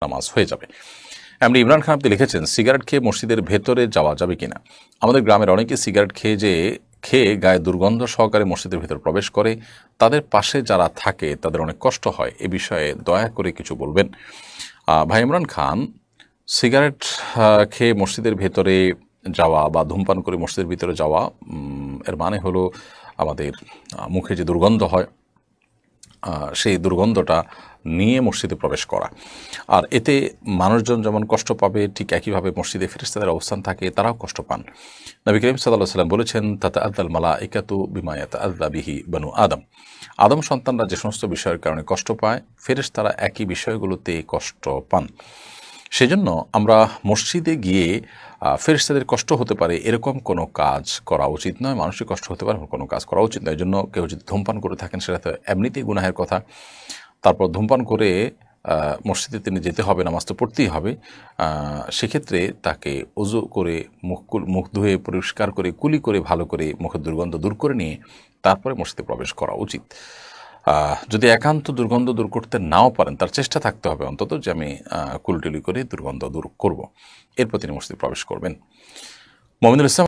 নামাজ হয়ে যাবে। এমনি ইমরান খান আপনি লিখেছেন, সিগারেট খেয়ে মসজিদের ভেতরে যাওয়া যাবে কিনা? আমাদের গ্রামের অনেকে সিগারেট খেয়ে গায়ে দুর্গন্ধ সহকারে মসজিদের ভেতর প্রবেশ করে, তাদের পাশে যারা থাকে তাদের অনেক কষ্ট হয়, এ বিষয়ে দয়া করে কিছু বলবেন। ভাই ইমরান খান, সিগারেট খেয়ে মসজিদের ভেতরে যাওয়া বা ধূমপান করে মসজিদের ভিতরে যাওয়া, এর মানে হলো আমাদের মুখে যে দুর্গন্ধ হয় সেই দুর্গন্ধটা নিয়ে মসজিদে প্রবেশ করা। আর এতে মানুষজন যেমন কষ্ট পাবে, ঠিক একইভাবে মসজিদে ফেরেশতাদের অবস্থান থাকে, তারাও কষ্ট পান। নবী করিম সাল্লাল্লাহু আলাইহি ওয়াসাল্লাম বলেছেন, তাতাআদ্দাল মালাইকাতু বিমা ইয়াতাআদ্দা বিহি বনু আদম। আদম সন্তানরা যে সমস্ত বিষয়ের কারণে কষ্ট পায়, ফেরেশতারা একই বিষয়গুলোতে কষ্ট পান। সেজন্য আমরা মসজিদে গিয়ে ফেরেশতাদের কষ্ট হতে পারে এরকম কোনো কাজ করা উচিত নয়, মানুষের কষ্ট হতে পারে কোনো কাজ করা উচিত নয়। এই জন্য কেউ যদি ধূমপান করে থাকেন, সেটা তো এমনিতেই গুনাহের কথা। তারপর ধূমপান করে মসজিদে তিনি যেতে হবে, নামাজ তো পড়তেই হবে। সেক্ষেত্রে তাকে ওযু করে মুখ ধুয়ে পরিষ্কার করে কুলি করে ভালো করে মুখের দুর্গন্ধ দূর করে নিয়ে তারপরে মসজিদে প্রবেশ করা উচিত। যদি একান্ত দুর্গন্ধ দূর করতে নাও পারেন, তার চেষ্টা থাকতে হবে অন্তত যে আমি কুলটুলি করে দুর্গন্ধ দূর করব, এরপর তিনি মসজিদে প্রবেশ করবেন। মমিনুল ইসলাম